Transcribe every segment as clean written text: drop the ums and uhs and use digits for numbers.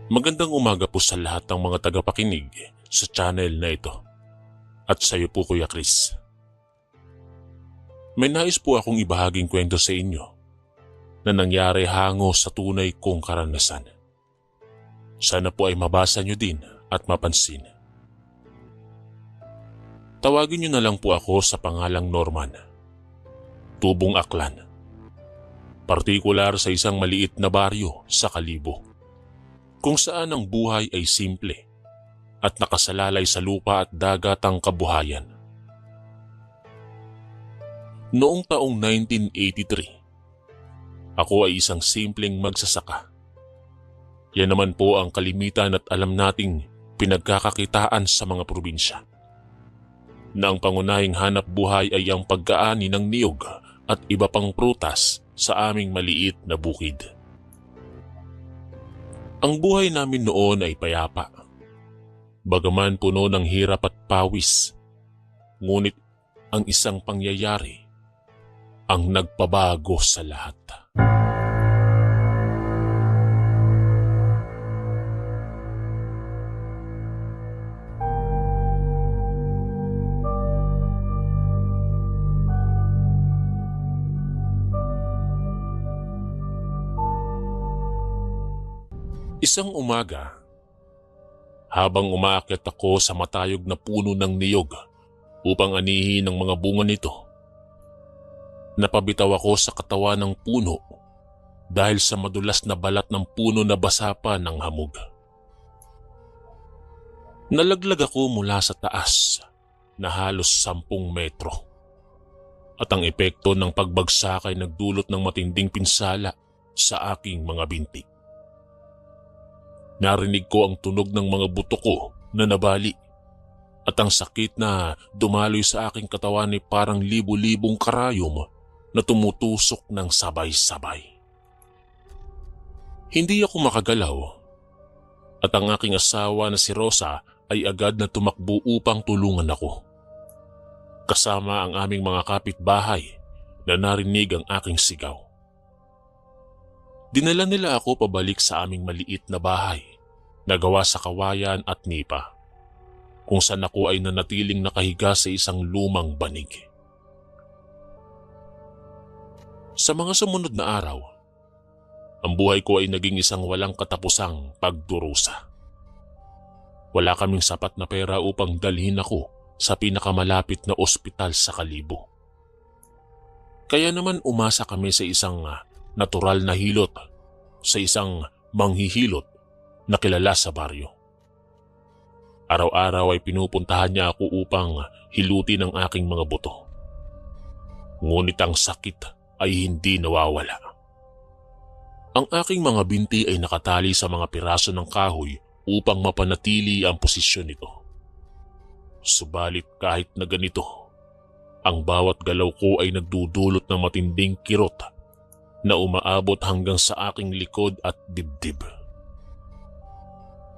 Magandang umaga po sa lahat ng mga tagapakinig sa channel na ito. At sa iyo po Kuya Chris. May nais po akong ibahaging kwento sa inyo na nangyari hango sa tunay kong karanasan. Sana po ay mabasa nyo din at mapansin. Tawagin nyo na lang po ako sa pangalang Norman. Tubong Aklan. Partikular sa isang maliit na baryo sa Kalibo, kung saan ang buhay ay simple at nakasalalay sa lupa at dagat ang kabuhayan. Noong taong 1983, ako ay isang simpleng magsasaka. Yan naman po ang kalimitan at alam nating pinagkakakitaan sa mga probinsya, na ang pangunahing hanap buhay ay ang pagkaani ng niyog at iba pang prutas sa aming maliit na bukid. Ang buhay namin noon ay payapa, bagaman puno ng hirap at pawis. Ngunit ang isang pangyayari ang nagpabago sa lahat. Isang umaga, habang umaakyat ako sa matayog na puno ng niyog upang anihin ang mga bunga nito, napabitaw ako sa katawan ng puno dahil sa madulas na balat ng puno na basa pa ng hamog. Nalaglag ako mula sa taas na halos 10 metro, at ang epekto ng pagbagsak ay nagdulot ng matinding pinsala sa aking mga binti. Narinig ko ang tunog ng mga buto ko na nabali, at ang sakit na dumaloy sa aking katawan ay parang libu-libong karayom na tumutusok ng sabay-sabay. Hindi ako makagalaw, at ang aking asawa na si Rosa ay agad na tumakbo upang tulungan ako, kasama ang aming mga kapitbahay na narinig ang aking sigaw. Dinala nila ako pabalik sa aming maliit na bahay na gawa sa kawayan at nipa, kung saan ako ay nanatiling nakahiga sa isang lumang banig. Sa mga sumunod na araw, ang buhay ko ay naging isang walang katapusang pagdurusa. Wala kaming sapat na pera upang dalhin ako sa pinakamalapit na ospital sa Kalibo. Kaya naman umasa kami sa isang natural na hilot, sa isang manghihilot na kilala sa baryo. Araw-araw ay pinupuntahan niya ako upang hilutin ang aking mga buto. Ngunit ang sakit ay hindi nawawala. Ang aking mga binti ay nakatali sa mga piraso ng kahoy upang mapanatili ang posisyon nito. Subalit kahit na ganito, ang bawat galaw ko ay nagdudulot ng matinding kirot na umaabot hanggang sa aking likod at dibdib.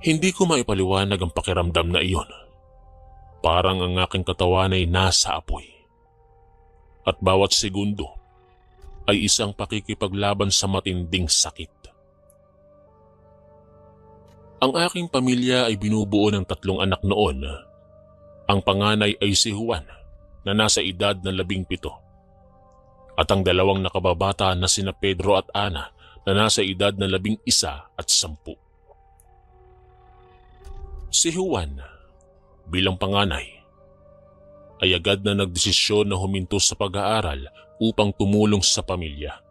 Hindi ko maipaliwanag ang pakiramdam na iyon. Parang ang aking katawan ay nasa apoy, at bawat segundo ay isang pakikipaglaban sa matinding sakit. Ang aking pamilya ay binubuo ng 3 anak noon. Ang panganay ay si Juan na nasa edad na 17, at ang 2 nakababata na sina Pedro at Ana na nasa edad na 11 at 10. Si Juan, bilang panganay, ay agad na nagdesisyon na huminto sa pag-aaral upang tumulong sa pamilya.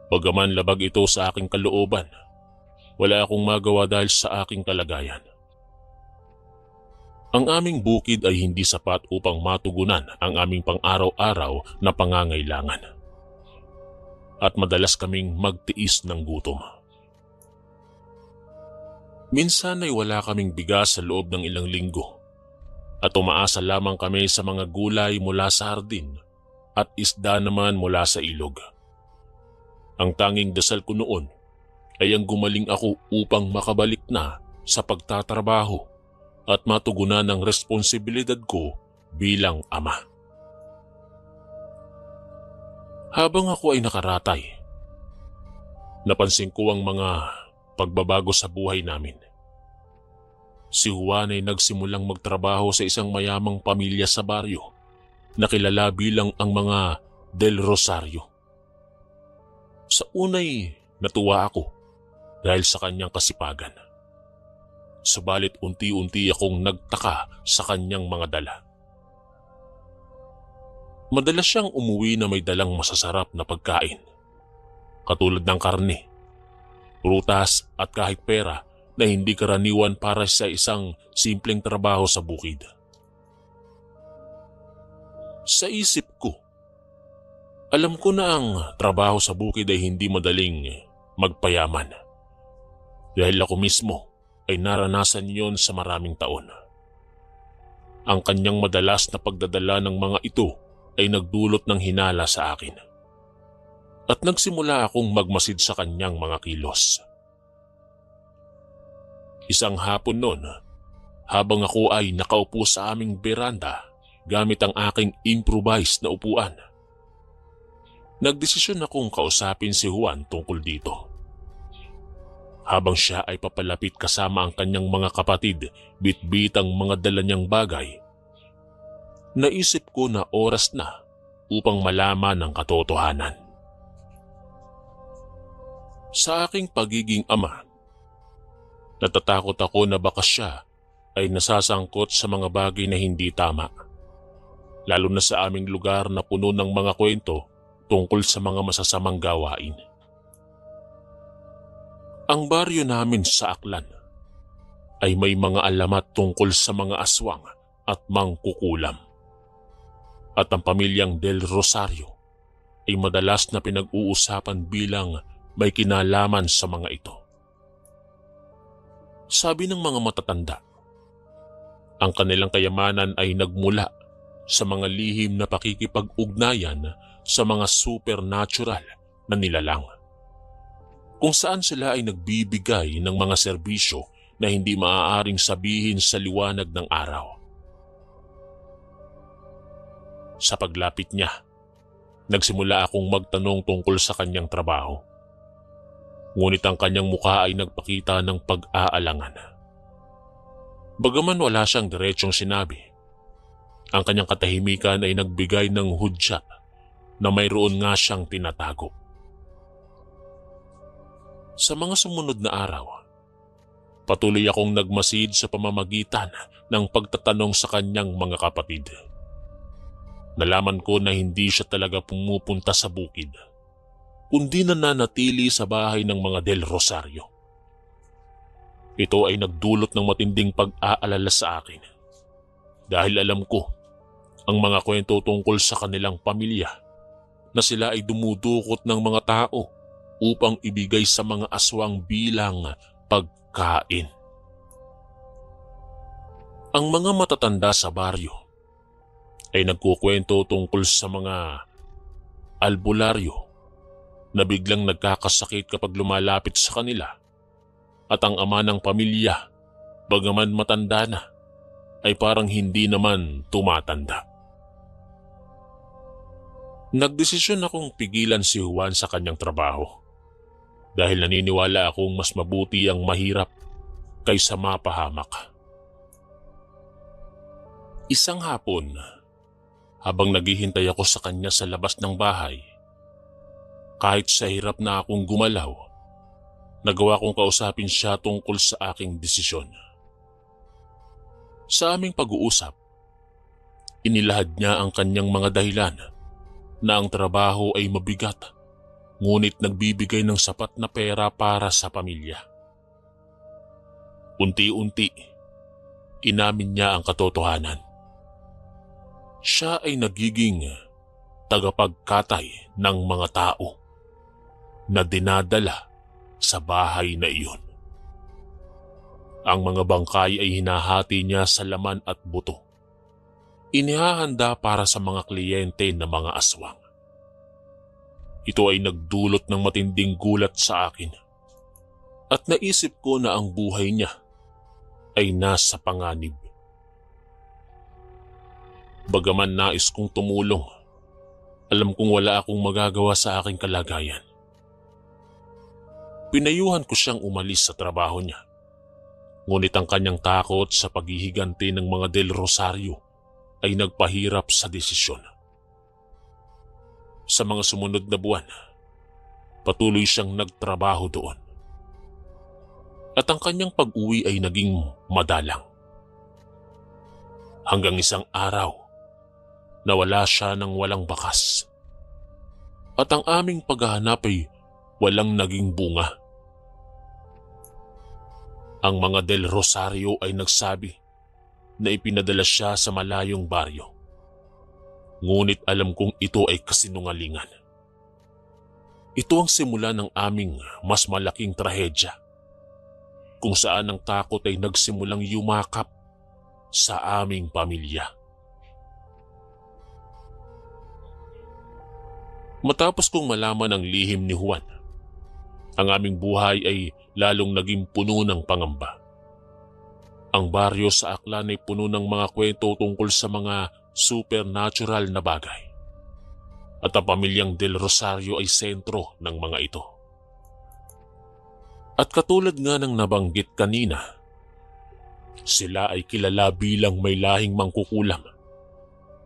Bagaman labag ito sa aking kalooban, wala akong magawa dahil sa aking kalagayan. Ang aming bukid ay hindi sapat upang matugunan ang aming pang-araw-araw na pangangailangan, at madalas kaming magtiis ng gutom. Minsan ay wala kaming bigas sa loob ng ilang linggo, at umaasa lamang kami sa mga gulay mula sa hardin at isda naman mula sa ilog. Ang tanging dasal ko noon ay ang gumaling ako upang makabalik na sa pagtatrabaho at matugunan ang responsibilidad ko bilang ama. Habang ako ay nakaratay, napansin ko ang mga pagbabago sa buhay namin. Si Juan ay nagsimulang magtrabaho sa isang mayamang pamilya sa baryo na kilala bilang ang mga Del Rosario. Sa unay natuwa ako dahil sa kanyang kasipagan. Subalit unti-unti akong nagtaka sa kanyang mga dala. Madalas siyang umuwi na may dalang masasarap na pagkain, katulad ng karne, prutas at kahit pera na hindi karaniwan para sa isang simpleng trabaho sa bukid. Sa isip ko, alam ko na ang trabaho sa bukid ay hindi madaling magpayaman dahil ako mismo ay naranasan yon sa maraming taon. Ang kanyang madalas na pagdadala ng mga ito ay nagdulot ng hinala sa akin at nagsimula akong magmasid sa kanyang mga kilos. Isang hapon noon, habang ako ay nakaupo sa aming beranda gamit ang aking improvised na upuan, nagdesisyon akong kausapin si Juan tungkol dito. Habang siya ay papalapit kasama ang kanyang mga kapatid, bitbit ang mga dala niyang bagay, naisip ko na oras na upang malaman ang katotohanan. Sa aking pagiging ama, natatakot ako na baka siya ay nasasangkot sa mga bagay na hindi tama, lalo na sa aming lugar na puno ng mga kwento tungkol sa mga masasamang gawain. Ang baryo namin sa Aklan ay may mga alamat tungkol sa mga aswang at mangkukulam. At ang pamilyang Del Rosario ay madalas na pinag-uusapan bilang may kinalaman sa mga ito. Sabi ng mga matatanda, ang kanilang kayamanan ay nagmula sa mga lihim na pakikipag-ugnayan sa mga supernatural na nilalang, kung saan sila ay nagbibigay ng mga serbisyo na hindi maaaring sabihin sa liwanag ng araw. Sa paglapit niya, nagsimula akong magtanong tungkol sa kanyang trabaho. Ngunit ang kanyang mukha ay nagpakita ng pag-aalangan. Bagaman wala siyang diretsong sinabi, ang kanyang katahimikan ay nagbigay ng hudyat na mayroon nga siyang tinatago. Sa mga sumunod na araw, patuloy akong nagmasid sa pamamagitan ng pagtatanong sa kanyang mga kapatid. Nalaman ko na hindi siya talaga pumupunta sa bukid, kundi nananatili sa bahay ng mga Del Rosario. Ito ay nagdulot ng matinding pag-aalala sa akin dahil alam ko ang mga kwento tungkol sa kanilang pamilya na sila ay dumudukot ng mga tao upang ibigay sa mga aswang bilang pagkain. Ang mga matatanda sa baryo ay nagkukwento tungkol sa mga albularyo na biglang nagkakasakit kapag lumalapit sa kanila, at ang ama ng pamilya, bagaman matanda na, ay parang hindi naman tumatanda. Nagdesisyon akong pigilan si Juan sa kanyang trabaho dahil naniniwala akong mas mabuti ang mahirap kaysa mapahamak. Isang hapon, habang naghihintay ako sa kanya sa labas ng bahay, kahit sa hirap na akong gumalaw, nagawa kong kausapin siya tungkol sa aking desisyon. Sa aming pag-uusap, inilahad niya ang kanyang mga dahilan na ang trabaho ay mabigat, ngunit nagbibigay ng sapat na pera para sa pamilya. Unti-unti, inamin niya ang katotohanan. Siya ay nagiging tagapagkatay ng mga tao na dinadala sa bahay na iyon. Ang mga bangkay ay hinahati niya sa laman at buto. Inihahanda para sa mga kliyente na mga aswang. Ito ay nagdulot ng matinding gulat sa akin at naisip ko na ang buhay niya ay nasa panganib. Bagaman nais kong tumulong, alam kong wala akong magagawa sa aking kalagayan. Pinayuhan ko siyang umalis sa trabaho niya. Ngunit ang kanyang takot sa paghihiganti ng mga Del Rosario ay nagpahirap sa desisyon. Sa mga sumunod na buwan, patuloy siyang nagtrabaho doon. At ang kanyang pag-uwi ay naging madalang. Hanggang isang araw, nawala siya ng walang bakas. At ang aming paghahanap ay walang naging bunga. Ang mga Del Rosario ay nagsabi na ipinadala siya sa malayong baryo. Ngunit alam kong ito ay kasinungalingan. Ito ang simula ng aming mas malaking trahedya, kung saan ang takot ay nagsimulang yumakap sa aming pamilya. Matapos kong malaman ang lihim ni Juan, ang aming buhay ay lalong naging puno ng pangamba. Ang baryo sa Aklan ay puno ng mga kwento tungkol sa mga supernatural na bagay. At ang pamilyang Del Rosario ay sentro ng mga ito. At katulad nga ng nabanggit kanina, sila ay kilala bilang may lahing mangkukulam.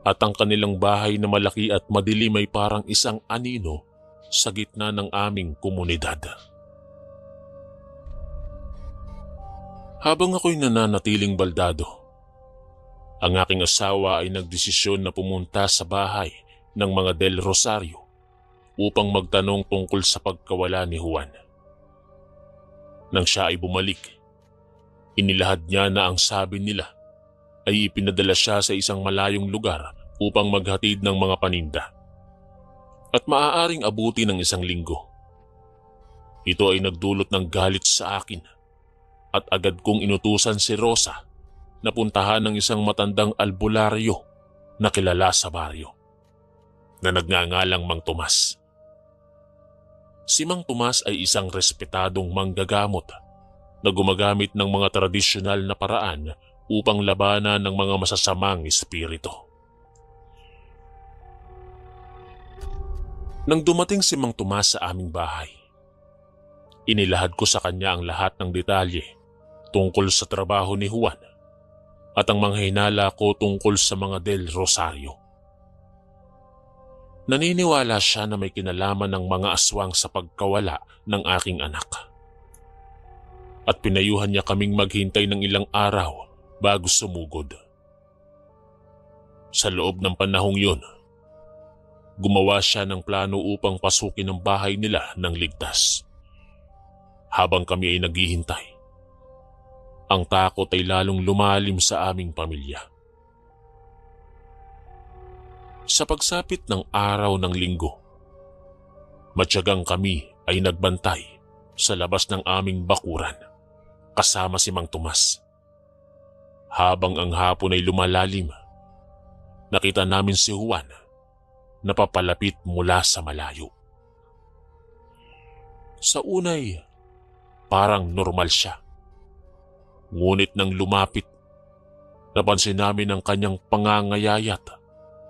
At ang kanilang bahay na malaki at madilim ay parang isang anino sa gitna ng aming komunidad. Habang ako'y nananatiling baldado, ang aking asawa ay nagdesisyon na pumunta sa bahay ng mga Del Rosario upang magtanong tungkol sa pagkawala ni Juan. Nang siya ay bumalik, inilahad niya na ang sabi nila ay ipinadala siya sa isang malayong lugar upang maghatid ng mga paninda at maaaring abuti ng isang linggo. Ito ay nagdulot ng galit sa akin at agad kong inutusan si Rosa na puntahan ng isang matandang albularyo na kilala sa baryo, na nagngangalang Mang Tomas. Si Mang Tomas ay isang respetadong manggagamot na gumagamit ng mga tradisyonal na paraan upang labanan ng mga masasamang espiritu. Nang dumating si Mang Tomas sa aming bahay, inilahad ko sa kanya ang lahat ng detalye tungkol sa trabaho ni Juan at ang mga hinala ko tungkol sa mga Del Rosario. Naniniwala siya na may kinalaman ng mga aswang sa pagkawala ng aking anak. At pinayuhan niya kaming maghintay ng ilang araw bago sumugod. Sa loob ng panahong yun, gumawa siya ng plano upang pasukin ang bahay nila ng ligtas. Habang kami ay naghihintay, ang takot ay lalong lumalim sa aming pamilya. Sa pagsapit ng araw ng linggo, matyagang kami ay nagbantay sa labas ng aming bakuran kasama si Mang Tomas. Habang ang hapon ay lumalalim, nakita namin si Juan na papalapit mula sa malayo. Sa unay, parang normal siya. Ngunit nang lumapit, napansin namin ang kanyang pangangayayat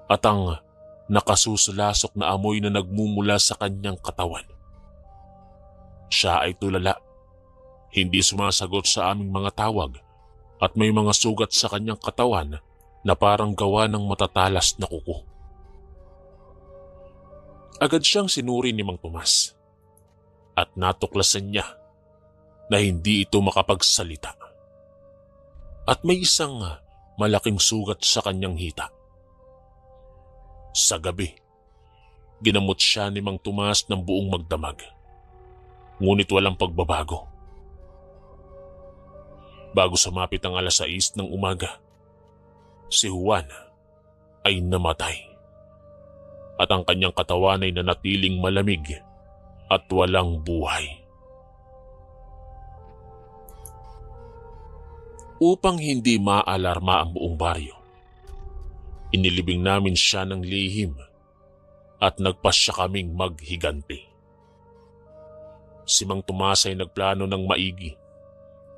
at ang nakasusulasok na amoy na nagmumula sa kanyang katawan. Siya ay tulala, hindi sumasagot sa aming mga tawag at may mga sugat sa kanyang katawan na parang gawa ng matatalas na kuko. Agad siyang sinuri ni Mang Tomas at natuklasan niya na hindi ito makapagsalita. At may isang malaking sugat sa kanyang hita. Sa gabi, ginamot siya ni Mang Tomas ng buong magdamag. Ngunit walang pagbabago. Bago sumapit ang 6:00 ng umaga, si Juan ay namatay. At ang kanyang katawan ay nanatiling malamig at walang buhay. Upang hindi maalarma ang buong baryo, inilibing namin siya ng lihim at nagpasya kaming maghiganti. Si Mang Tomas ay nagplano ng maigi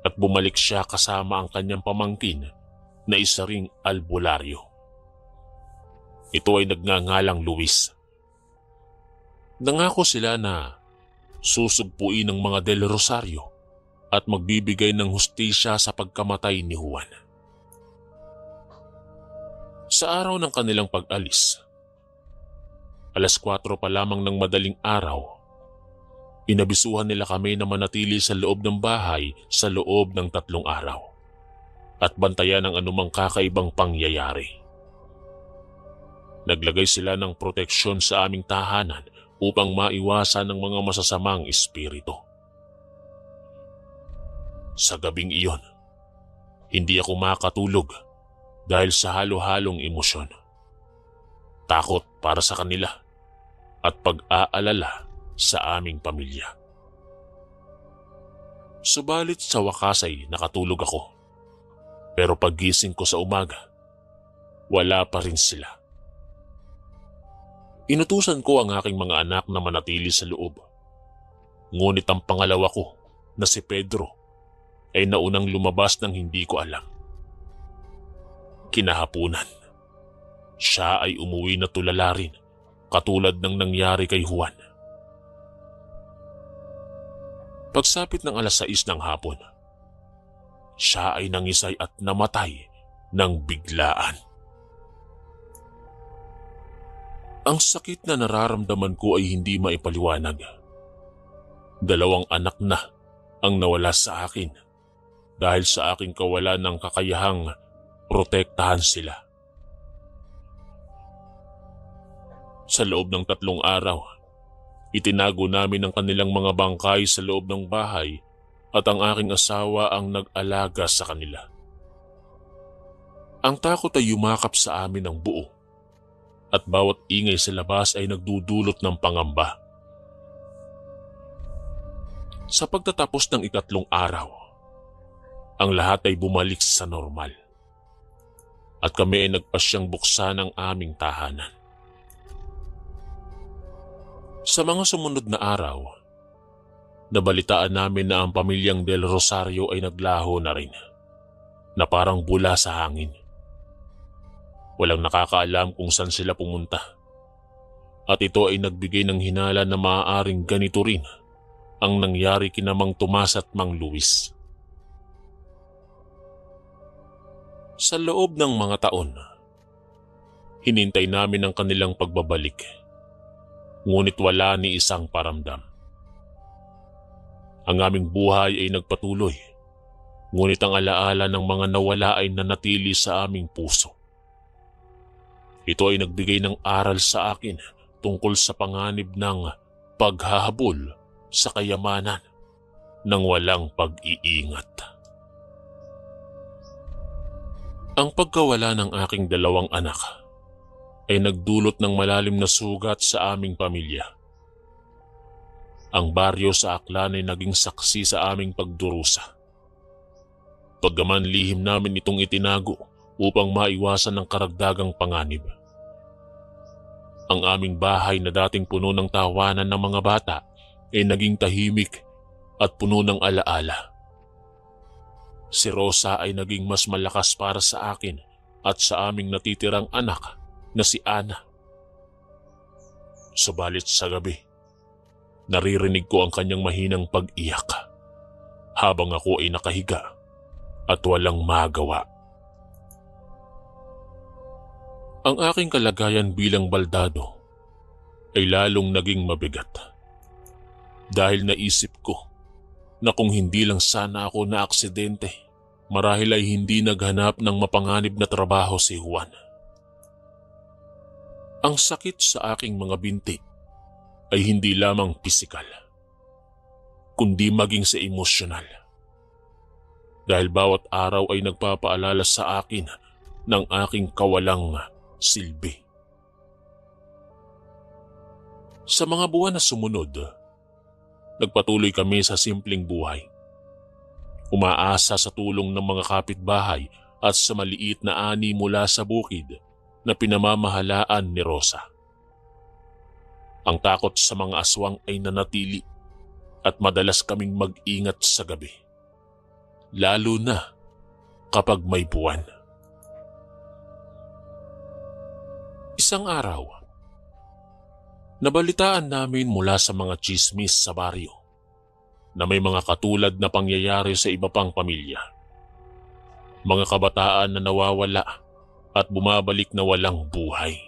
at bumalik siya kasama ang kanyang pamangkin na isa ring albularyo. Ito ay nagngangalang Luis. Nangako sila na susugpuin ng mga Del Rosario at magbibigay ng hustisya sa pagkamatay ni Juan. Sa araw ng kanilang pag-alis, 4:00 pa lamang ng madaling araw, inabisuhan nila kami na manatili sa loob ng bahay sa loob ng 3 araw at bantayan ang anumang kakaibang pangyayari. Naglagay sila ng proteksyon sa aming tahanan upang maiwasan ng mga masasamang espiritu. Sa gabing iyon, hindi ako makatulog dahil sa halo-halong emosyon. Takot para sa kanila at pag-aalala sa aming pamilya. Subalit sa wakas ay nakatulog ako. Pero paggising ko sa umaga, wala pa rin sila. Inutusan ko ang aking mga anak na manatili sa loob. Ngunit ang pangalawa ko, na si Pedro, ay naunang lumabas ng hindi ko alam. Kinahapunan, siya ay umuwi na tulala rin, katulad ng nangyari kay Juan. Pagsapit ng 6:00 ng hapon, siya ay nangisay at namatay ng biglaan. Ang sakit na nararamdaman ko ay hindi maipaliwanag. 2 anak na ang nawala sa akin dahil sa aking kawalan ng kakayahang protektahan sila. Sa loob ng 3 araw, itinago namin ang kanilang mga bangkay sa loob ng bahay at ang aking asawa ang nag-alaga sa kanila. Ang takot ay yumakap sa amin ng buo at bawat ingay sa labas ay nagdudulot ng pangamba. Sa pagtatapos ng 3 araw, ang lahat ay bumalik sa normal at kami ay nagpasyang buksan ang aming tahanan. Sa mga sumunod na araw, nabalitaan namin na ang pamilyang Del Rosario ay naglaho na rin, na parang bula sa hangin. Walang nakakaalam kung saan sila pumunta, at ito ay nagbigay ng hinala na maaaring ganito rin ang nangyari kina Mang Tomas at Mang Luis. Sa loob ng mga taon, hinintay namin ang kanilang pagbabalik, ngunit wala ni isang paramdam. Ang aming buhay ay nagpatuloy, ngunit ang alaala ng mga nawala ay nanatili sa aming puso. Ito ay nagbigay ng aral sa akin tungkol sa panganib ng paghahabol sa kayamanan ng walang pag-iingat. Ang pagkawala ng aking 2 anak ay nagdulot ng malalim na sugat sa aming pamilya. Ang baryo sa Aklan ay naging saksi sa aming pagdurusa. Paggaman lihim namin itong itinago upang maiwasan ng karagdagang panganib. Ang aming bahay na dating puno ng tawanan ng mga bata ay naging tahimik at puno ng alaala. Si Rosa ay naging mas malakas para sa akin at sa aming natitirang anak na si Ana. Subalit sa gabi, naririnig ko ang kanyang mahinang pag-iyak habang ako ay nakahiga at walang magawa. Ang aking kalagayan bilang baldado ay lalong naging mabigat dahil naisip ko na kung hindi lang sana ako na aksidente, marahil ay hindi naghanap ng mapanganib na trabaho si Juan. Ang sakit sa aking mga binti ay hindi lamang pisikal, kundi maging sa emosyonal. Dahil bawat araw ay nagpapaalala sa akin ng aking kawalang silbi. Sa mga buwan na sumunod, nagpatuloy kami sa simpleng buhay. Umaasa sa tulong ng mga kapitbahay at sa maliit na ani mula sa bukid na pinamamahalaan ni Rosa. Ang takot sa mga aswang ay nanatili at madalas kaming mag-ingat sa gabi, lalo na kapag may buwan. Isang araw, Nabalitaan namin mula sa mga tsismis sa baryo na may mga katulad na pangyayari sa iba pang pamilya. Mga kabataan na nawawala at bumabalik na walang buhay.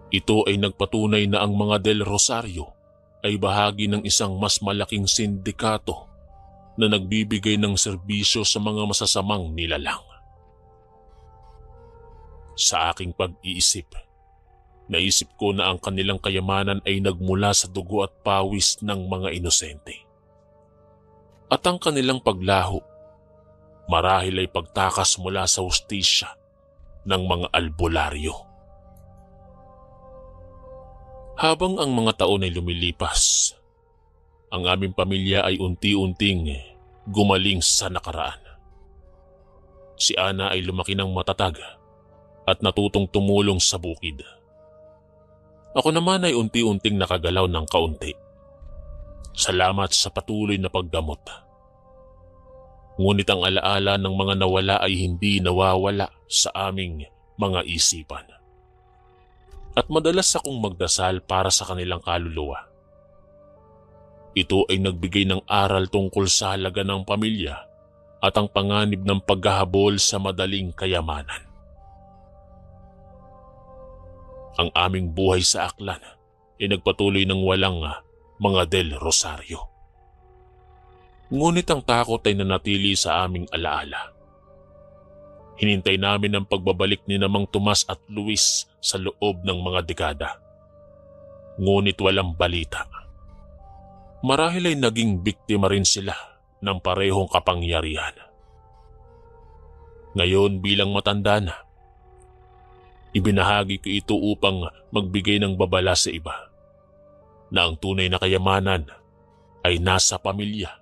Ito ay nagpatunay na ang mga Del Rosario ay bahagi ng isang mas malaking sindikato na nagbibigay ng serbisyo sa mga masasamang nilalang. Sa aking pag-iisip, naisip ko na ang kanilang kayamanan ay nagmula sa dugo at pawis ng mga inosente. At ang kanilang paglaho, marahil ay pagtakas mula sa hustisya ng mga albularyo. Habang ang mga taon ay lumilipas, ang aming pamilya ay unti-unting gumaling sa nakaraan. Si Ana ay lumaki ng matatag at natutong tumulong sa bukid. Ako naman ay unti-unting nakagalaw ng kaunti. Salamat sa patuloy na paggamot. Ngunit ang alaala ng mga nawala ay hindi nawawala sa aming mga isipan. At madalas akong magdasal para sa kanilang kaluluwa. Ito ay nagbigay ng aral tungkol sa halaga ng pamilya at ang panganib ng paghahabol sa madaling kayamanan. Ang aming buhay sa Aklan ay nagpatuloy ng walang mga Del Rosario. Ngunit ang takot ay nanatili sa aming alaala. Hinintay namin ang pagbabalik ni Mang Tomas at Luis sa loob ng mga dekada. Ngunit walang balita. Marahil ay naging biktima rin sila ng parehong kapangyarihan. Ngayon bilang matanda na, ibinahagi ko ito upang magbigay ng babala sa iba na ang tunay na kayamanan ay nasa pamilya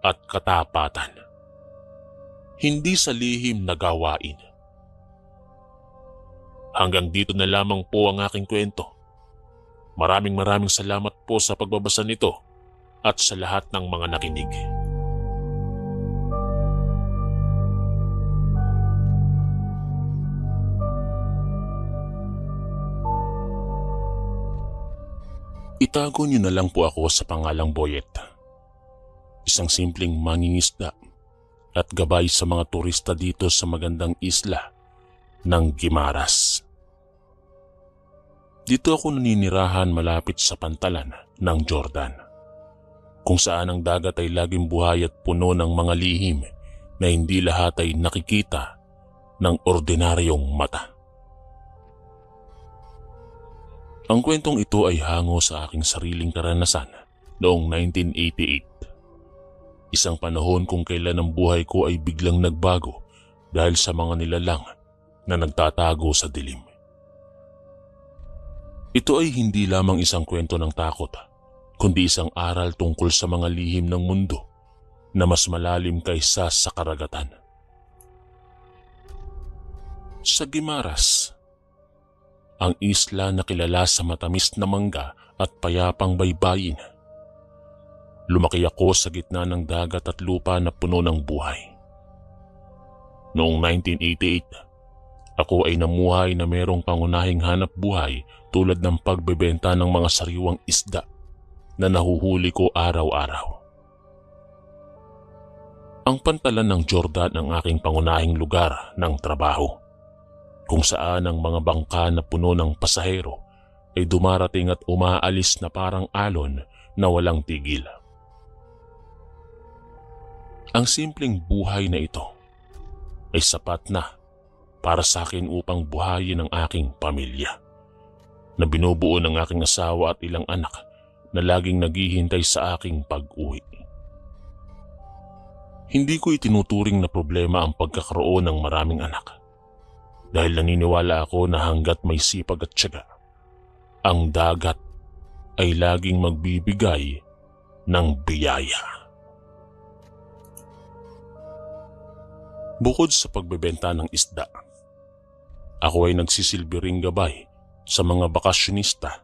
at katapatan. Hindi sa lihim na gawain. Hanggang dito na lamang po ang aking kwento. Maraming salamat po sa pagbabasa nito at sa lahat ng mga nakinig. Itago niyo na lang po ako sa pangalang Boyet. Isang simpleng mangingisda at gabay sa mga turista dito sa magandang isla ng Guimaras. Dito ako naninirahan malapit sa pantalan ng Jordan, kung saan ang dagat ay laging buhay at puno ng mga lihim na hindi lahat ay nakikita ng ordinaryong mata. Ang kwentong ito ay hango sa aking sariling karanasan noong 1988. Isang panahon kung kailan ang buhay ko ay biglang nagbago dahil sa mga nilalang na nagtatago sa dilim. Ito ay hindi lamang isang kwento ng takot, kundi isang aral tungkol sa mga lihim ng mundo na mas malalim kaysa sa karagatan. Sa Guimaras, ang isla na kilala sa matamis na mangga at payapang baybayin, lumaki ako sa gitna ng dagat at lupa na puno ng buhay. Noong 1988, ako ay namuhay na mayroong pangunahing hanap buhay tulad ng pagbebenta ng mga sariwang isda na nahuhuli ko araw-araw. Ang pantalan ng Jordan ang aking pangunahing lugar ng trabaho, kung saan ang mga bangka na puno ng pasahero ay dumarating at umaalis na parang alon na walang tigil. Ang simpleng buhay na ito ay sapat na para sa akin upang buhayin ang aking pamilya, na binubuo ng aking asawa at ilang anak na laging naghihintay sa aking pag-uwi. Hindi ko itinuturing na problema ang pagkakaroon ng maraming anak, dahil naniniwala ako na hanggat may sipag at tiyaga, ang dagat ay laging magbibigay ng biyaya. Bukod sa pagbebenta ng isda, ako ay nagsisilbi ring gabay sa mga bakasyonista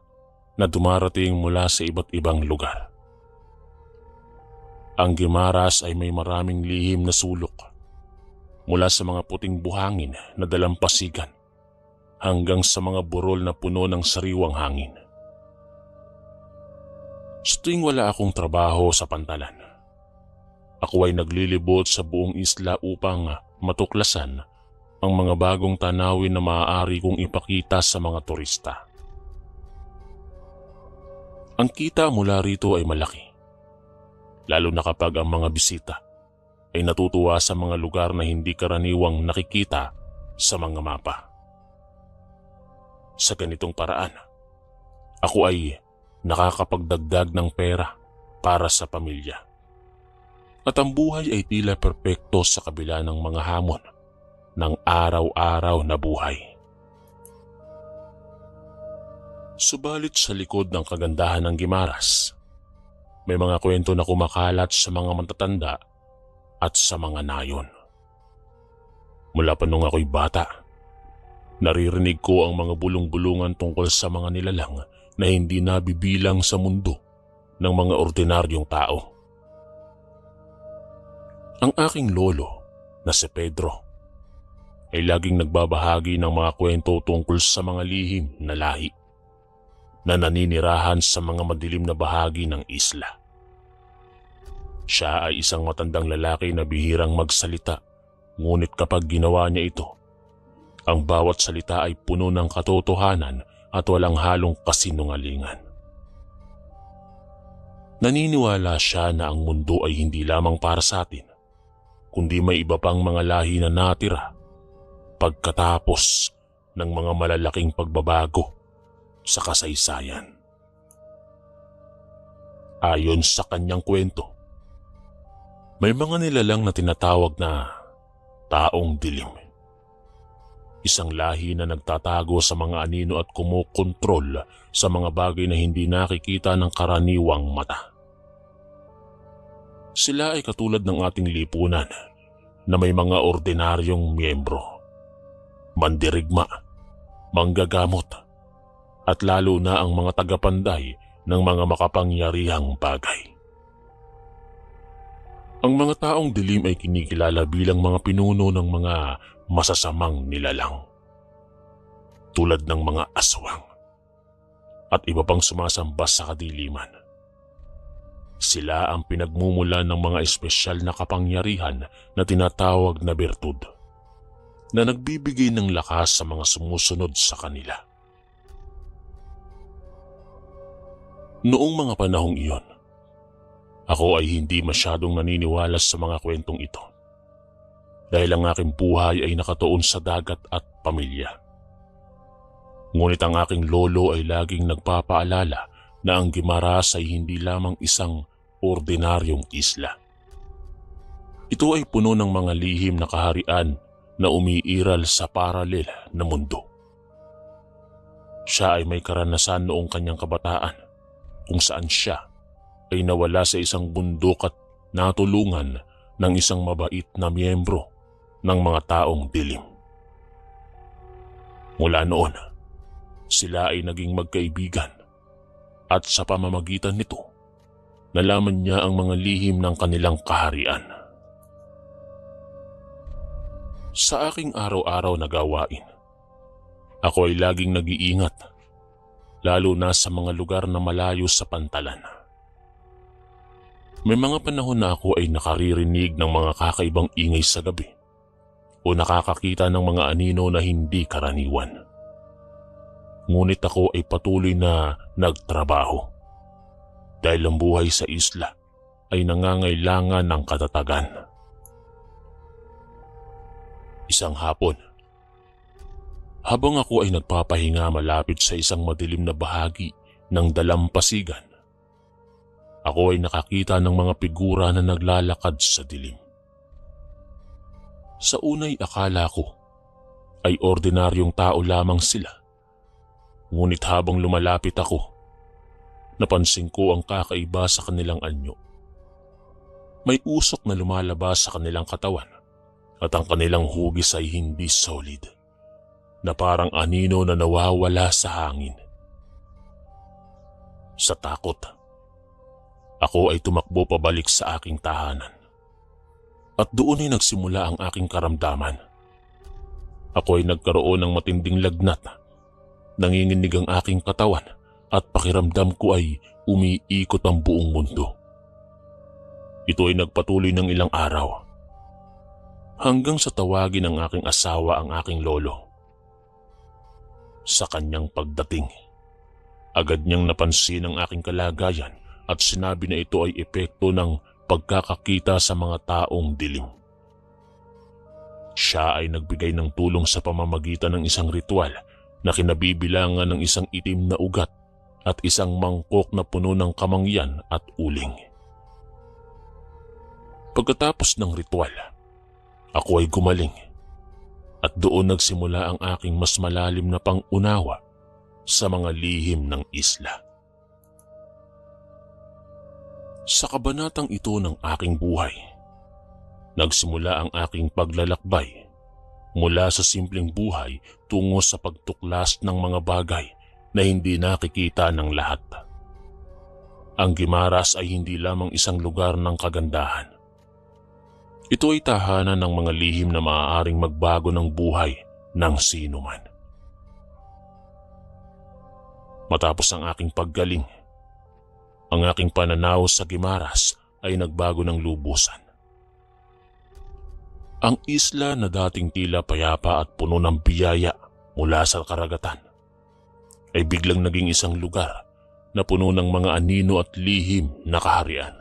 na dumarating mula sa iba't ibang lugar. Ang Guimaras ay may maraming lihim na sulok, mula sa mga puting buhangin na dalampasigan hanggang sa mga burol na puno ng sariwang hangin. Sa tuwing wala akong trabaho sa pantalan, ako ay naglilibot sa buong isla upang matuklasan ang mga bagong tanawin na maaari kong ipakita sa mga turista. Ang kita mula rito ay malaki, lalo na kapag ang mga bisita ay natutuwa sa mga lugar na hindi karaniwang nakikita sa mga mapa. Sa ganitong paraan, ako ay nakakapagdagdag ng pera para sa pamilya. At ang buhay ay tila perpekto sa kabila ng mga hamon ng araw-araw na buhay. Subalit sa likod ng kagandahan ng Guimaras, may mga kwento na kumakalat sa mga matatanda at sa mga nayon. Mula pa nung ako'y bata, naririnig ko ang mga bulong-bulungan tungkol sa mga nilalang na hindi nabibilang sa mundo ng mga ordinaryong tao. Ang aking lolo na si Pedro ay laging nagbabahagi ng mga kwento tungkol sa mga lihim na lahi na naninirahan sa mga madilim na bahagi ng isla. Siya ay isang matandang lalaki na bihirang magsalita, ngunit kapag ginawa niya ito, ang bawat salita ay puno ng katotohanan at walang halong kasinungalingan. Naniniwala siya na ang mundo ay hindi lamang para sa atin, kundi may iba pang mga lahi na natira pagkatapos ng mga malalaking pagbabago sa kasaysayan. Ayon sa kanyang kwento, may mga nilalang na tinatawag na taong dilim. Isang lahi na nagtatago sa mga anino at kumukontrol sa mga bagay na hindi nakikita ng karaniwang mata. Sila ay katulad ng ating lipunan na may mga ordinaryong miyembro, mandirigma, manggagamot, at lalo na ang mga tagapanday ng mga makapangyarihang bagay. Ang mga taong dilim ay kinikilala bilang mga pinuno ng mga masasamang nilalang, tulad ng mga aswang at iba pang sumasamba sa kadiliman. Sila ang pinagmumula ng mga espesyal na kapangyarihan na tinatawag na bertud, na nagbibigay ng lakas sa mga sumusunod sa kanila. Noong mga panahong iyon, ako ay hindi masyadong naniniwala sa mga kwentong ito dahil ang aking buhay ay nakatuon sa dagat at pamilya. Ngunit ang aking lolo ay laging nagpapaalala na ang Guimaras ay hindi lamang isang ordinaryong isla. Ito ay puno ng mga lihim na kaharian na umiiral sa paralel na mundo. Siya ay may karanasan noong kanyang kabataan kung saan siya ay nawala sa isang bundok at natulungan ng isang mabait na miyembro ng mga taong dilim. Mula noon, sila ay naging magkaibigan at sa pamamagitan nito, nalaman niya ang mga lihim ng kanilang kaharian. Sa aking araw-araw na gawain, ako ay laging nag-iingat, lalo na sa mga lugar na malayo sa pantalan. May mga panahon na ako ay nakaririnig ng mga kakaibang ingay sa gabi o nakakakita ng mga anino na hindi karaniwan. Ngunit ako ay patuloy na nagtrabaho dahil ang buhay sa isla ay nangangailangan ng katatagan. Isang hapon, habang ako ay nagpapahinga malapit sa isang madilim na bahagi ng dalampasigan, ako ay nakakita ng mga figura na naglalakad sa dilim. Sa unay akala ko ay ordinaryong tao lamang sila. Ngunit habang lumalapit ako, napansin ko ang kakaiba sa kanilang anyo. May usok na lumalabas sa kanilang katawan at ang kanilang hugis ay hindi solid, na parang anino na nawawala sa hangin. Sa takot, ako ay tumakbo pabalik sa aking tahanan. At doon ay nagsimula ang aking karamdaman. Ako ay nagkaroon ng matinding lagnat. Nanginginig ang aking katawan at pakiramdam ko ay umiikot ang buong mundo. Ito ay nagpatuloy ng ilang araw. Hanggang sa tawagin ng aking asawa ang aking lolo. Sa kanyang pagdating, agad niyang napansin ang aking kalagayan at sinabi na ito ay epekto ng pagkakakita sa mga taong dilim. Siya ay nagbigay ng tulong sa pamamagitan ng isang ritual na kinabibilangan ng isang itim na ugat at isang mangkok na puno ng kamangyan at uling. Pagkatapos ng ritual, ako ay gumaling at doon nagsimula ang aking mas malalim na pangunawa sa mga lihim ng isla. Sa kabanatang ito ng aking buhay, nagsimula ang aking paglalakbay mula sa simpleng buhay tungo sa pagtuklas ng mga bagay na hindi nakikita ng lahat. Ang Guimaras ay hindi lamang isang lugar ng kagandahan. Ito ay tahanan ng mga lihim na maaaring magbago ng buhay ng sinuman. Matapos ang aking paggaling, ang aking pananaw sa Guimaras ay nagbago ng lubusan. Ang isla na dating tila payapa at puno ng biyaya mula sa karagatan ay biglang naging isang lugar na puno ng mga anino at lihim na kaharian.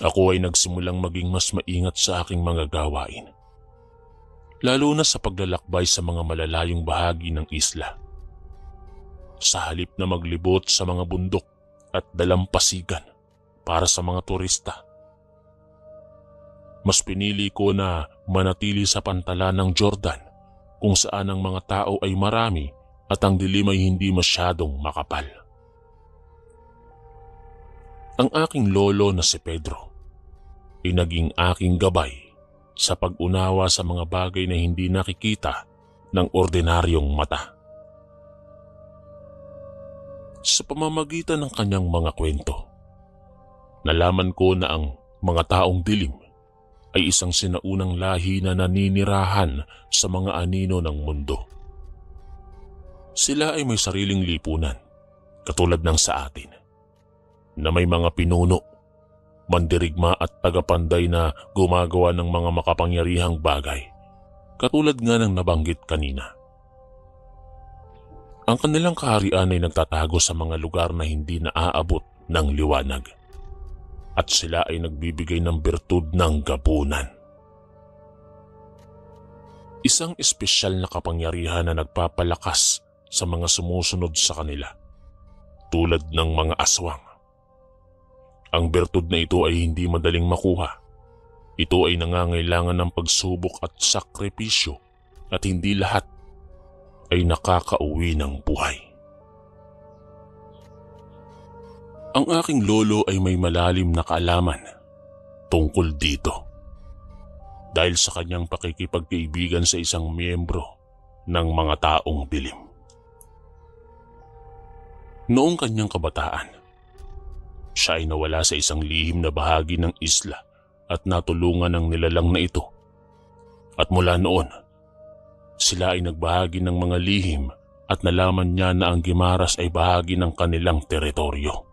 Ako ay nagsimulang maging mas maingat sa aking mga gawain, lalo na sa paglalakbay sa mga malalayong bahagi ng isla. Sa halip na maglibot sa mga bundok at dalampasigan para sa mga turista, mas pinili ko na manatili sa pantalan ng Jordan kung saan ang mga tao ay marami at ang dilim ay hindi masyadong makapal. Ang aking lolo na si Pedro ay naging aking gabay sa pag-unawa sa mga bagay na hindi nakikita ng ordinaryong mata. Sa pamamagitan ng kanyang mga kwento, nalaman ko na ang mga taong dilim ay isang sinaunang lahi na naninirahan sa mga anino ng mundo. Sila ay may sariling lipunan, katulad ng sa atin, na may mga pinuno, mandirigma at tagapanday na gumagawa ng mga makapangyarihang bagay, katulad nga ng nabanggit kanina. Ang kanilang kaharian ay nagtatago sa mga lugar na hindi naaabot ng liwanag, at sila ay nagbibigay ng bertud ng gabunan. Isang espesyal na kapangyarihan na nagpapalakas sa mga sumusunod sa kanila, tulad ng mga aswang. Ang bertud na ito ay hindi madaling makuha. Ito ay nangangailangan ng pagsubok at sakripisyo at hindi lahat ay nakakauwi ng buhay. Ang aking lolo ay may malalim na kaalaman tungkol dito dahil sa kanyang pakikipagkaibigan sa isang miyembro ng mga taong dilim. Noong kanyang kabataan, siya ay nawala sa isang lihim na bahagi ng isla at natulungan ng nilalang na ito. At mula noon, sila ay nagbahagi ng mga lihim at nalaman niya na ang Guimaras ay bahagi ng kanilang teritoryo.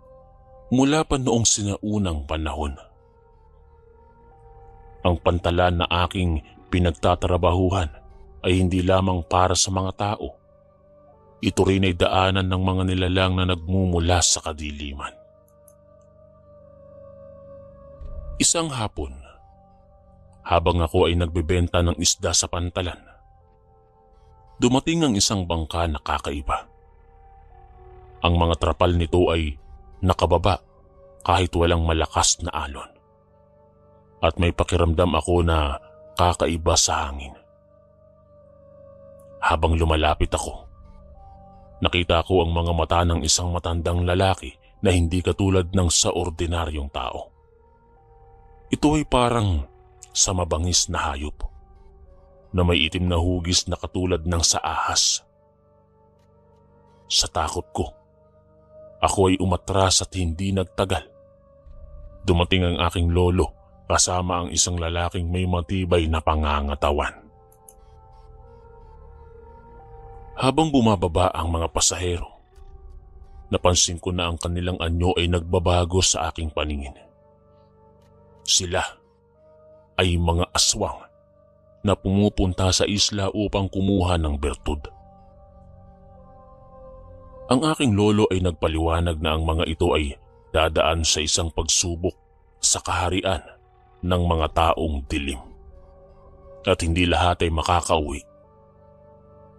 Mula pa noong sinaunang panahon, ang pantalan na aking pinagtatrabahuhan ay hindi lamang para sa mga tao. Ito rin ay daanan ng mga nilalang na nagmumula sa kadiliman. Isang hapon, habang ako ay nagbebenta ng isda sa pantalan, dumating ang isang bangka na kakaiba. Ang mga trapal nito ay nakababa kahit walang malakas na alon. At may pakiramdam ako na kakaiba sa hangin. Habang lumalapit ako, nakita ko ang mga mata ng isang matandang lalaki na hindi katulad ng sa ordinaryong tao. Ito ay parang sa mabangis na hayop na may itim na hugis na katulad ng sa ahas. Sa takot ko, ako ay umatras at hindi nagtagal. Dumating ang aking lolo kasama ang isang lalaking may matibay na pangangatawan. Habang bumababa ang mga pasahero, napansin ko na ang kanilang anyo ay nagbabago sa aking paningin. Sila ay mga aswang na pumupunta sa isla upang kumuha ng bertud. Ang aking lolo ay nagpaliwanag na ang mga ito ay dadaan sa isang pagsubok sa kaharian ng mga taong dilim. At hindi lahat ay makakauwi.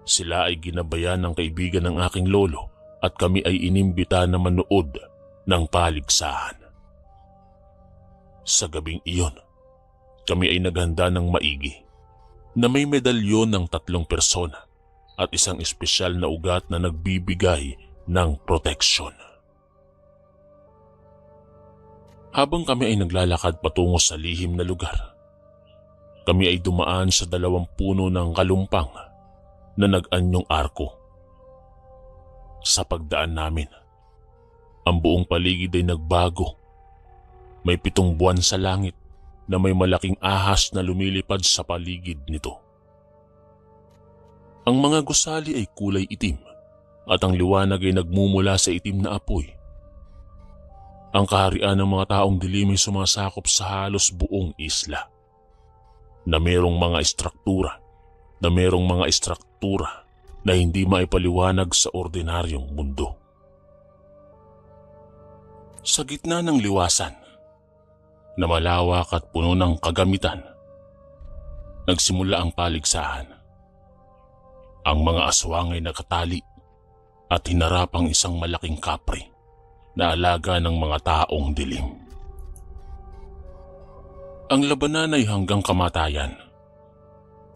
Sila ay ginabayan ng kaibigan ng aking lolo at kami ay inimbita na manood ng paligsahan. Sa gabing iyon, kami ay naghanda ng maigi na may medalyon ng 3 persona at isang espesyal na ugat na nagbibigay ng proteksyon. Habang kami ay naglalakad patungo sa lihim na lugar, kami ay dumaan sa 2 puno ng kalumpang na nag-anyong arko. Sa pagdaan namin, ang buong paligid ay nagbago. May 7 buwan sa langit na may malaking ahas na lumilipad sa paligid nito. Ang mga gusali ay kulay itim at ang liwanag ay nagmumula sa itim na apoy. Ang kaharian ng mga taong dilim ay sumasakop sa halos buong isla na merong mga istruktura na hindi maipaliwanag sa ordinaryong mundo. Sa gitna ng liwasan na malawak at puno ng kagamitan, nagsimula ang paligsahan. Ang mga aswang ay nakatali at hinarap ang isang malaking kapre na alaga ng mga taong dilim. Ang labanan ay hanggang kamatayan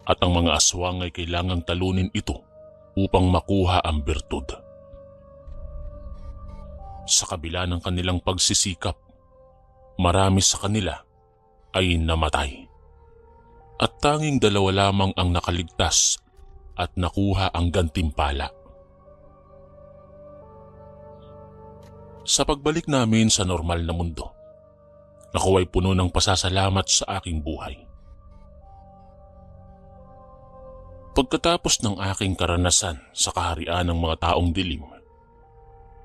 at ang mga aswang ay kailangang talunin ito upang makuha ang bertud. Sa kabila ng kanilang pagsisikap, marami sa kanila ay namatay at tanging 2 lamang ang nakaligtas at nakuha ang gantimpala. Sa pagbalik namin sa normal na mundo, ako ay puno ng pasasalamat sa aking buhay. Pagkatapos ng aking karanasan sa kaharian ng mga taong dilim,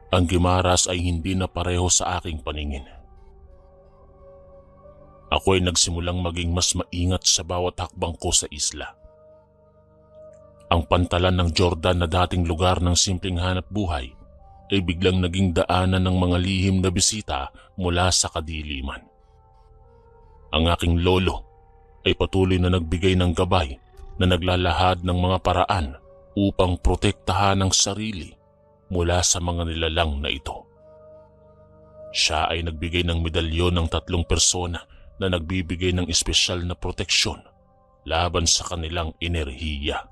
ang Guimaras ay hindi na pareho sa aking paningin. Ako ay nagsimulang maging mas maingat sa bawat hakbang ko sa isla. Ang pantalan ng Jordan na dating lugar ng simpleng hanap buhay ay biglang naging daanan ng mga lihim na bisita mula sa kadiliman. Ang aking lolo ay patuloy na nagbigay ng gabay na naglalahad ng mga paraan upang protektahan ang sarili mula sa mga nilalang na ito. Siya ay nagbigay ng medalyon ng 3 persona na nagbibigay ng espesyal na proteksyon laban sa kanilang enerhiya.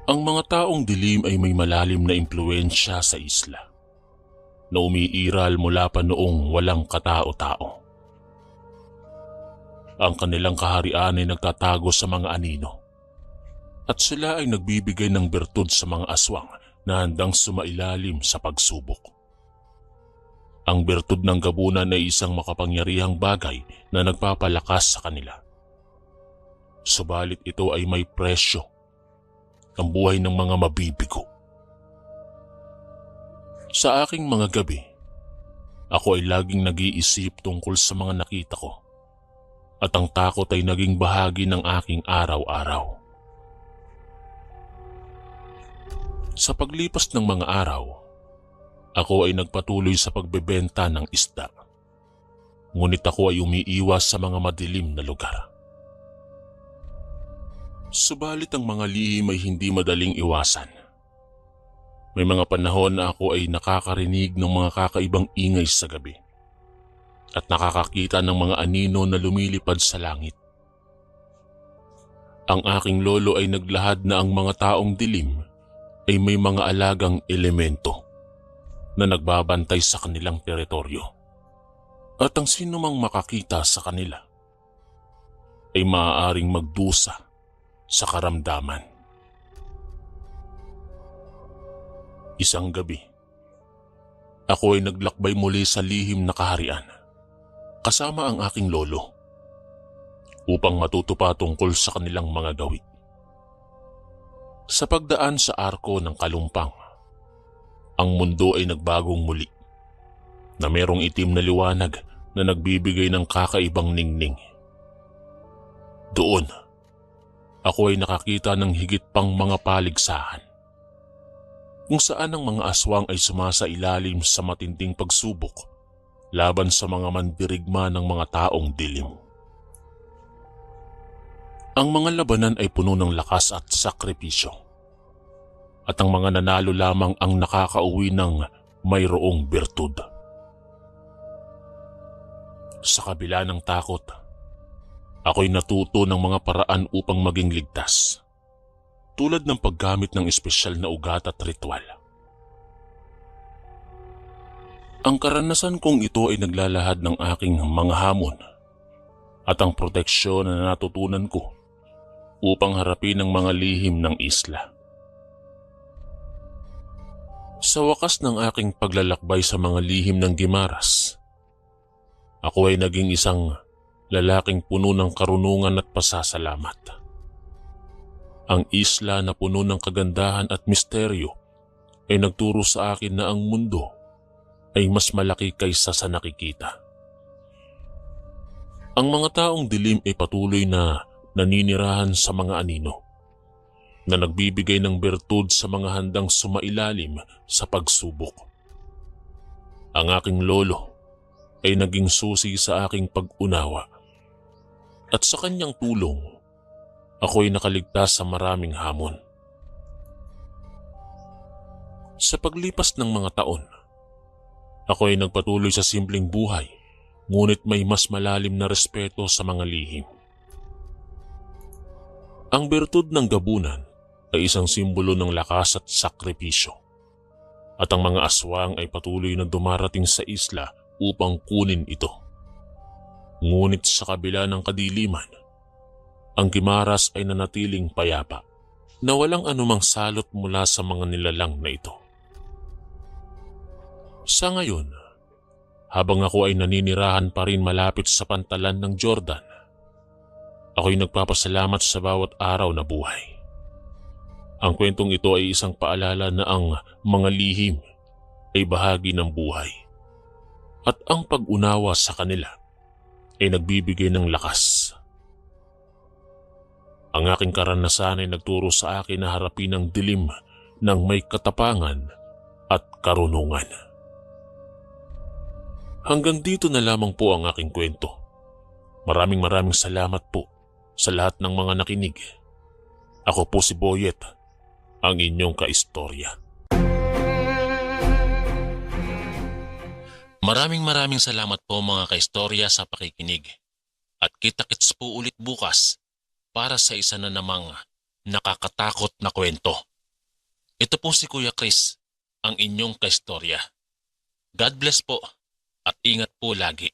Ang mga taong dilim ay may malalim na impluwensya sa isla na umiiral mula pa noong walang katao-tao. Ang kanilang kaharian ay nagtatago sa mga anino at sila ay nagbibigay ng bertud sa mga aswang na handang sumailalim sa pagsubok. Ang bertud ng gabunan ay isang makapangyarihang bagay na nagpapalakas sa kanila. Subalit ito ay may presyo, ang buhay ng mga mabibigo. Sa aking mga gabi, ako ay laging nag-iisip tungkol sa mga nakita ko at ang takot ay naging bahagi ng aking araw-araw. Sa paglipas ng mga araw, ako ay nagpatuloy sa pagbebenta ng isda. Ngunit ako ay umiiwas sa mga madilim na lugar. Subalit ang mga lihim ay hindi madaling iwasan. May mga panahon na ako ay nakakarinig ng mga kakaibang ingay sa gabi at nakakakita ng mga anino na lumilipad sa langit. Ang aking lolo ay naglahad na ang mga taong dilim ay may mga alagang elemento na nagbabantay sa kanilang teritoryo. At ang sinumang makakita sa kanila ay maaaring magdusa sa karamdaman. Isang gabi, ako ay naglakbay muli sa lihim na kaharian kasama ang aking lolo upang matuto pa tungkol sa kanilang mga gawi. Sa pagdaan sa arko ng Kalumpang, ang mundo ay nagbagong muli na merong itim na liwanag na nagbibigay ng kakaibang ningning. Doon, ako ay nakakita ng higit pang mga paligsahan, kung saan ang mga aswang ay sumasailalim sa matinding pagsubok laban sa mga mandirigma ng mga taong dilim. Ang mga labanan ay puno ng lakas at sakripisyo, at ang mga nanalo lamang ang nakakauwi ng mayroong bertud. Sa kabila ng takot, ako'y natuto ng mga paraan upang maging ligtas, tulad ng paggamit ng espesyal na ugat at ritual. Ang karanasan kong ito ay naglalahad ng aking mga hamon at ang proteksyon na natutunan ko upang harapin ang mga lihim ng isla. Sa wakas ng aking paglalakbay sa mga lihim ng Guimaras, ako ay naging isang lalaking puno ng karunungan at pasasalamat. Ang isla na puno ng kagandahan at misteryo ay nagturo sa akin na ang mundo ay mas malaki kaysa sa nakikita. Ang mga taong dilim ay patuloy na naninirahan sa mga anino, na nagbibigay ng bertud sa mga handang sumailalim sa pagsubok. Ang aking lolo ay naging susi sa aking pag-unawa, at sa kanyang tulong, ako ay nakaligtas sa maraming hamon. Sa paglipas ng mga taon, ako ay nagpatuloy sa simpleng buhay, ngunit may mas malalim na respeto sa mga lihim. Ang bertud ng gabunan ay isang simbolo ng lakas at sakripisyo, at ang mga aswang ay patuloy na dumarating sa isla upang kunin ito. Ngunit sa kabila ng kadiliman, ang Guimaras ay nanatiling payapa, na walang anumang salot mula sa mga nilalang na ito. Sa ngayon, habang ako ay naninirahan pa rin malapit sa pantalan ng Jordan, ako'y nagpapasalamat sa bawat araw na buhay. Ang kwentong ito ay isang paalala na ang mga lihim ay bahagi ng buhay, at ang pag-unawa sa kanila ay nagbibigay ng lakas. Ang aking karanasan ay nagturo sa akin na harapin ang dilim ng may katapangan at karunungan. Hanggang dito na lamang po ang aking kwento. Maraming salamat po sa lahat ng mga nakinig. Ako po si Boyet, ang inyong kaistorya. Maraming salamat po mga kaistorya sa pakikinig. At kita-kits po ulit bukas para sa isa na namang nakakatakot na kwento. Ito po si Kuya Chris, ang inyong kaistorya. God bless po at ingat po lagi.